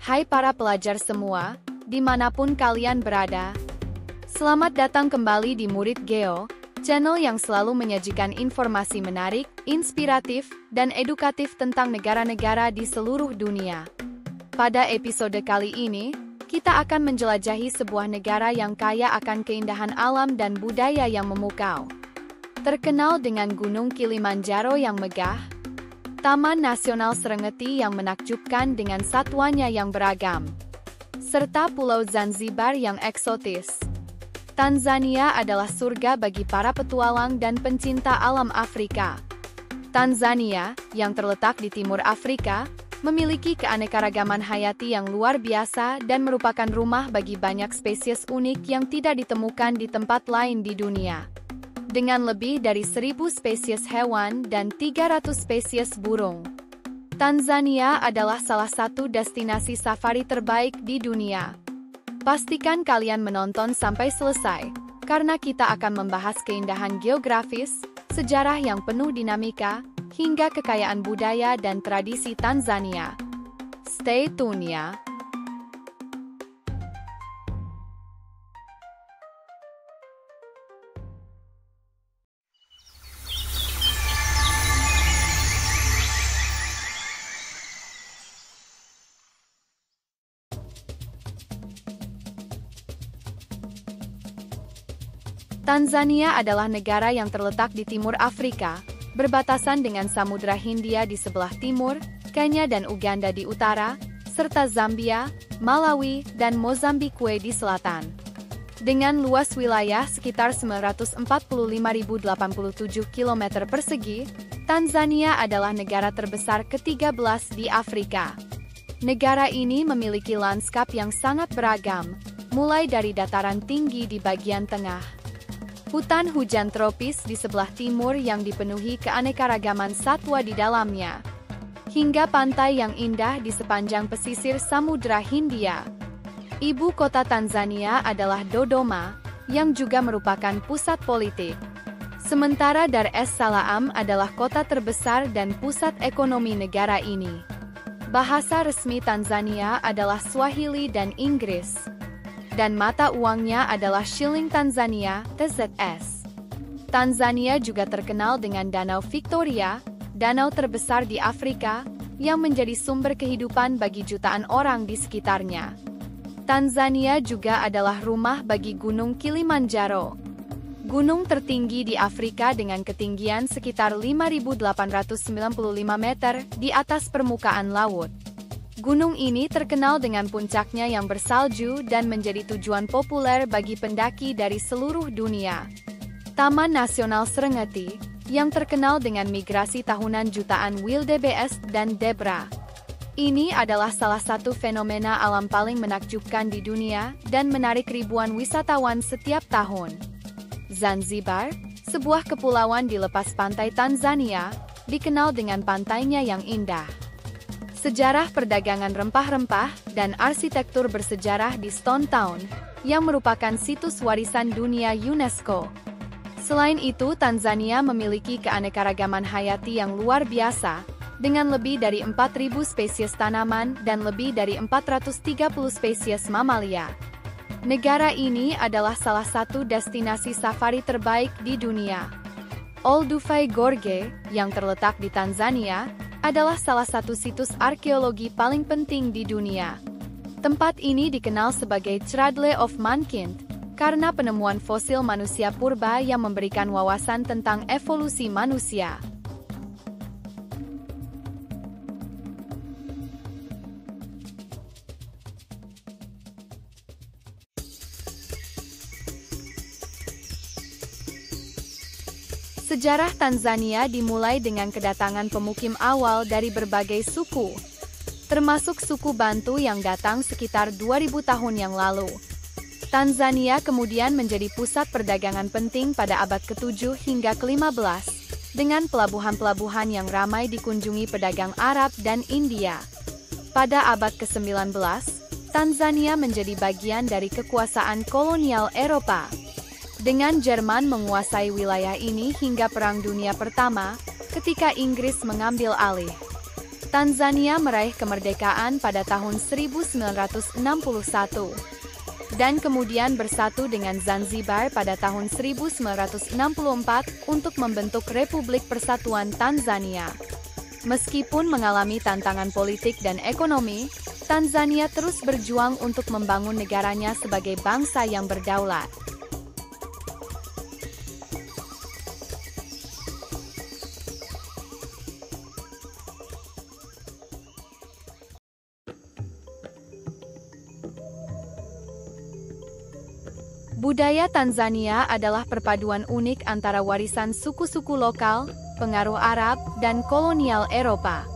Hai para pelajar semua, dimanapun kalian berada. Selamat datang kembali di Murid Geo, channel yang selalu menyajikan informasi menarik, inspiratif, dan edukatif tentang negara-negara di seluruh dunia. Pada episode kali ini, kita akan menjelajahi sebuah negara yang kaya akan keindahan alam dan budaya yang memukau. Terkenal dengan Gunung Kilimanjaro yang megah, Taman Nasional Serengeti yang menakjubkan dengan satwanya yang beragam, serta Pulau Zanzibar yang eksotis. Tanzania adalah surga bagi para petualang dan pencinta alam Afrika. Tanzania, yang terletak di timur Afrika, memiliki keanekaragaman hayati yang luar biasa dan merupakan rumah bagi banyak spesies unik yang tidak ditemukan di tempat lain di dunia. Dengan lebih dari 1.000 spesies hewan dan 300 spesies burung, Tanzania adalah salah satu destinasi safari terbaik di dunia. Pastikan kalian menonton sampai selesai, karena kita akan membahas keindahan geografis, sejarah yang penuh dinamika, hingga kekayaan budaya dan tradisi Tanzania. Stay tune ya! Tanzania adalah negara yang terletak di timur Afrika, berbatasan dengan Samudra Hindia di sebelah timur, Kenya dan Uganda di utara, serta Zambia, Malawi, dan Mozambikwe di selatan. Dengan luas wilayah sekitar 945.087 km persegi, Tanzania adalah negara terbesar ke-13 di Afrika. Negara ini memiliki lanskap yang sangat beragam, mulai dari dataran tinggi di bagian tengah, hutan hujan tropis di sebelah timur yang dipenuhi keanekaragaman satwa di dalamnya, hingga pantai yang indah di sepanjang pesisir Samudra Hindia. Ibu kota Tanzania adalah Dodoma, yang juga merupakan pusat politik. Sementara Dar es Salaam adalah kota terbesar dan pusat ekonomi negara ini. Bahasa resmi Tanzania adalah Swahili dan Inggris, dan mata uangnya adalah Shilling Tanzania, TZS. Tanzania juga terkenal dengan Danau Victoria, danau terbesar di Afrika, yang menjadi sumber kehidupan bagi jutaan orang di sekitarnya. Tanzania juga adalah rumah bagi Gunung Kilimanjaro, gunung tertinggi di Afrika dengan ketinggian sekitar 5.895 meter di atas permukaan laut. Gunung ini terkenal dengan puncaknya yang bersalju dan menjadi tujuan populer bagi pendaki dari seluruh dunia. Taman Nasional Serengeti, yang terkenal dengan migrasi tahunan jutaan wildebeest dan zebra. Ini adalah salah satu fenomena alam paling menakjubkan di dunia dan menarik ribuan wisatawan setiap tahun. Zanzibar, sebuah kepulauan di lepas pantai Tanzania, dikenal dengan pantainya yang indah, sejarah perdagangan rempah-rempah, dan arsitektur bersejarah di Stone Town, yang merupakan situs warisan dunia UNESCO. Selain itu, Tanzania memiliki keanekaragaman hayati yang luar biasa, dengan lebih dari 4.000 spesies tanaman dan lebih dari 430 spesies mamalia. Negara ini adalah salah satu destinasi safari terbaik di dunia. Olduvai Gorge, yang terletak di Tanzania, adalah salah satu situs arkeologi paling penting di dunia. Tempat ini dikenal sebagai Cradle of Mankind, karena penemuan fosil manusia purba yang memberikan wawasan tentang evolusi manusia. Sejarah Tanzania dimulai dengan kedatangan pemukim awal dari berbagai suku, termasuk suku Bantu yang datang sekitar 2.000 tahun yang lalu. Tanzania kemudian menjadi pusat perdagangan penting pada abad ke-7 hingga ke-15, dengan pelabuhan-pelabuhan yang ramai dikunjungi pedagang Arab dan India. Pada abad ke-19, Tanzania menjadi bagian dari kekuasaan kolonial Eropa, dengan Jerman menguasai wilayah ini hingga Perang Dunia Pertama, ketika Inggris mengambil alih. Tanzania meraih kemerdekaan pada tahun 1961 dan kemudian bersatu dengan Zanzibar pada tahun 1964 untuk membentuk Republik Persatuan Tanzania. Meskipun mengalami tantangan politik dan ekonomi, Tanzania terus berjuang untuk membangun negaranya sebagai bangsa yang berdaulat. Budaya Tanzania adalah perpaduan unik antara warisan suku-suku lokal, pengaruh Arab, dan kolonial Eropa.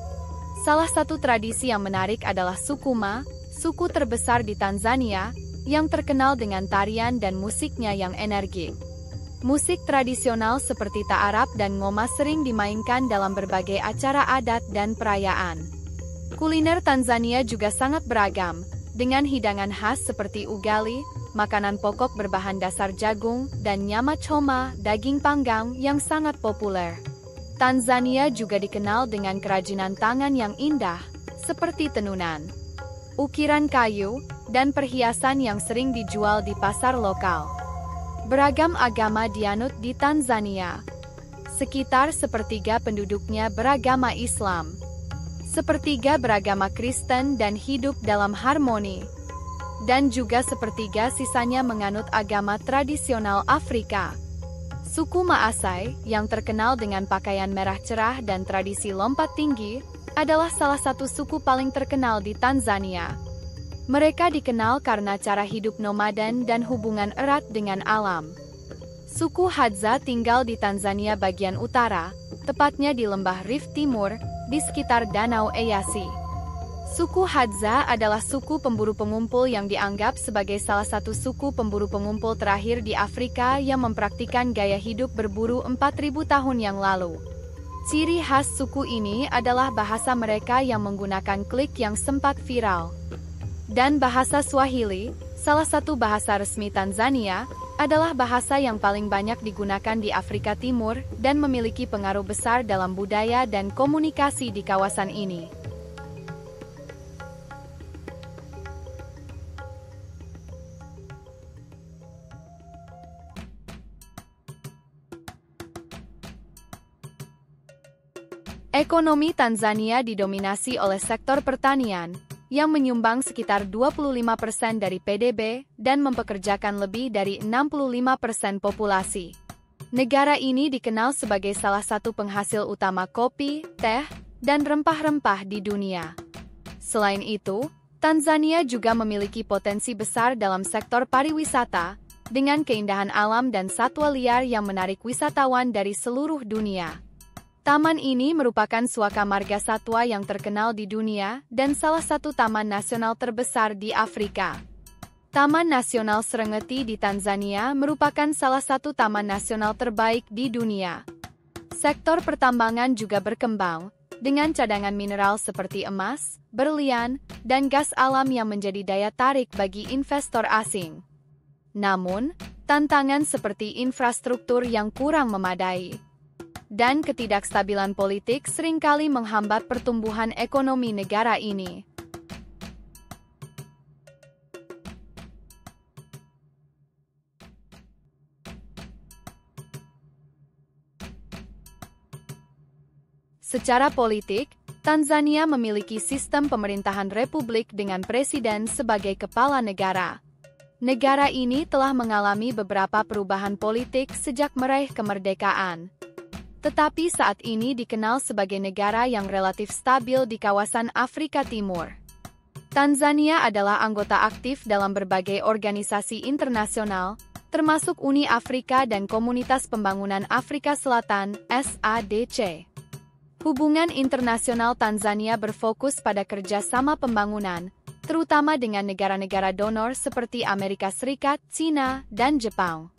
Salah satu tradisi yang menarik adalah suku Ma, suku terbesar di Tanzania, yang terkenal dengan tarian dan musiknya yang energik. Musik tradisional seperti ta'arab dan ngoma sering dimainkan dalam berbagai acara adat dan perayaan. Kuliner Tanzania juga sangat beragam, dengan hidangan khas seperti ugali, makanan pokok berbahan dasar jagung, dan nyama choma, daging panggang yang sangat populer. Tanzania juga dikenal dengan kerajinan tangan yang indah, seperti tenunan, ukiran kayu, dan perhiasan yang sering dijual di pasar lokal. Beragam agama dianut di Tanzania. Sekitar sepertiga penduduknya beragama Islam. Sepertiga beragama Kristen dan hidup dalam harmoni. Dan juga sepertiga sisanya menganut agama tradisional Afrika. Suku Maasai, yang terkenal dengan pakaian merah cerah dan tradisi lompat tinggi, adalah salah satu suku paling terkenal di Tanzania. Mereka dikenal karena cara hidup nomaden dan hubungan erat dengan alam. Suku Hadza tinggal di Tanzania bagian utara, tepatnya di lembah Rift Timur, di sekitar Danau Eyasi. Suku Hadza adalah suku pemburu pengumpul yang dianggap sebagai salah satu suku pemburu pengumpul terakhir di Afrika yang mempraktikkan gaya hidup berburu 4.000 tahun yang lalu. Ciri khas suku ini adalah bahasa mereka yang menggunakan klik yang sempat viral. Dan bahasa Swahili, salah satu bahasa resmi Tanzania, adalah bahasa yang paling banyak digunakan di Afrika Timur dan memiliki pengaruh besar dalam budaya dan komunikasi di kawasan ini. Ekonomi Tanzania didominasi oleh sektor pertanian, yang menyumbang sekitar 25% dari PDB dan mempekerjakan lebih dari 65% populasi. Negara ini dikenal sebagai salah satu penghasil utama kopi, teh, dan rempah-rempah di dunia. Selain itu, Tanzania juga memiliki potensi besar dalam sektor pariwisata, dengan keindahan alam dan satwa liar yang menarik wisatawan dari seluruh dunia. Taman ini merupakan suaka marga satwa yang terkenal di dunia dan salah satu taman nasional terbesar di Afrika. Taman Nasional Serengeti di Tanzania merupakan salah satu taman nasional terbaik di dunia. Sektor pertambangan juga berkembang, dengan cadangan mineral seperti emas, berlian, dan gas alam yang menjadi daya tarik bagi investor asing. Namun, tantangan seperti infrastruktur yang kurang memadai dan ketidakstabilan politik seringkali menghambat pertumbuhan ekonomi negara ini. Secara politik, Tanzania memiliki sistem pemerintahan republik dengan presiden sebagai kepala negara. Negara ini telah mengalami beberapa perubahan politik sejak meraih kemerdekaan. Tetapi saat ini dikenal sebagai negara yang relatif stabil di kawasan Afrika Timur. Tanzania adalah anggota aktif dalam berbagai organisasi internasional, termasuk Uni Afrika dan Komunitas Pembangunan Afrika Selatan (SADC). Hubungan internasional Tanzania berfokus pada kerjasama pembangunan, terutama dengan negara-negara donor seperti Amerika Serikat, Cina, dan Jepang.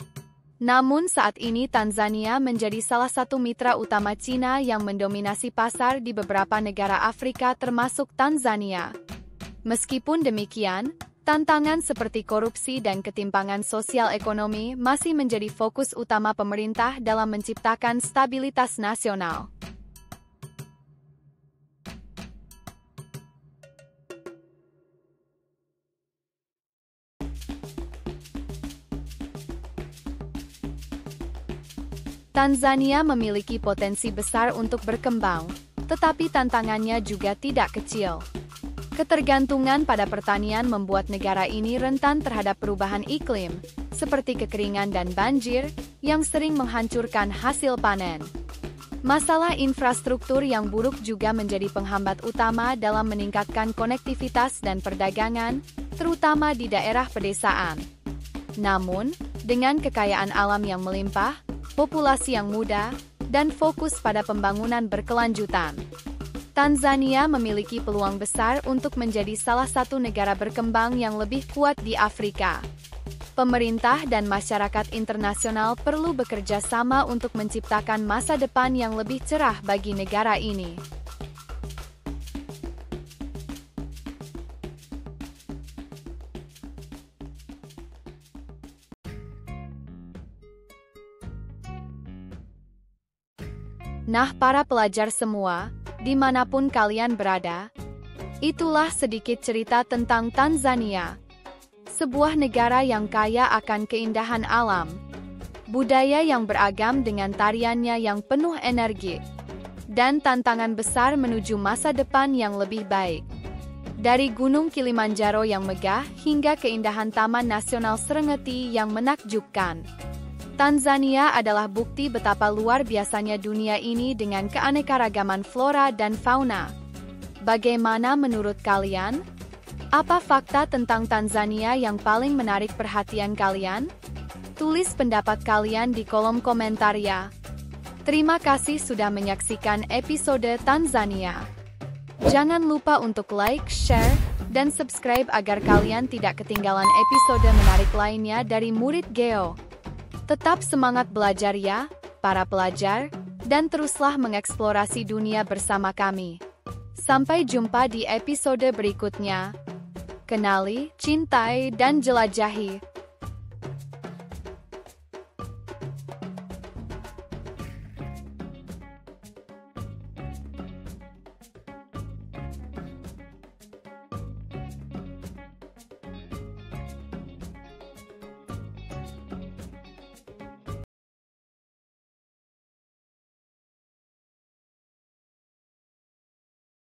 Namun saat ini Tanzania menjadi salah satu mitra utama Cina yang mendominasi pasar di beberapa negara Afrika termasuk Tanzania. Meskipun demikian, tantangan seperti korupsi dan ketimpangan sosial ekonomi masih menjadi fokus utama pemerintah dalam menciptakan stabilitas nasional. Tanzania memiliki potensi besar untuk berkembang, tetapi tantangannya juga tidak kecil. Ketergantungan pada pertanian membuat negara ini rentan terhadap perubahan iklim, seperti kekeringan dan banjir, yang sering menghancurkan hasil panen. Masalah infrastruktur yang buruk juga menjadi penghambat utama dalam meningkatkan konektivitas dan perdagangan, terutama di daerah pedesaan. Namun, dengan kekayaan alam yang melimpah, populasi yang muda, dan fokus pada pembangunan berkelanjutan, Tanzania memiliki peluang besar untuk menjadi salah satu negara berkembang yang lebih kuat di Afrika. Pemerintah dan masyarakat internasional perlu bekerja sama untuk menciptakan masa depan yang lebih cerah bagi negara ini. Nah, para pelajar semua, dimanapun kalian berada, itulah sedikit cerita tentang Tanzania. Sebuah negara yang kaya akan keindahan alam, budaya yang beragam dengan tariannya yang penuh energi, dan tantangan besar menuju masa depan yang lebih baik. Dari Gunung Kilimanjaro yang megah hingga keindahan Taman Nasional Serengeti yang menakjubkan, Tanzania adalah bukti betapa luar biasanya dunia ini dengan keanekaragaman flora dan fauna. Bagaimana menurut kalian? Apa fakta tentang Tanzania yang paling menarik perhatian kalian? Tulis pendapat kalian di kolom komentar ya. Terima kasih sudah menyaksikan episode Tanzania. Jangan lupa untuk like, share, dan subscribe agar kalian tidak ketinggalan episode menarik lainnya dari Murid Geo. Tetap semangat belajar ya, para pelajar, dan teruslah mengeksplorasi dunia bersama kami. Sampai jumpa di episode berikutnya. Kenali, cintai, dan jelajahi.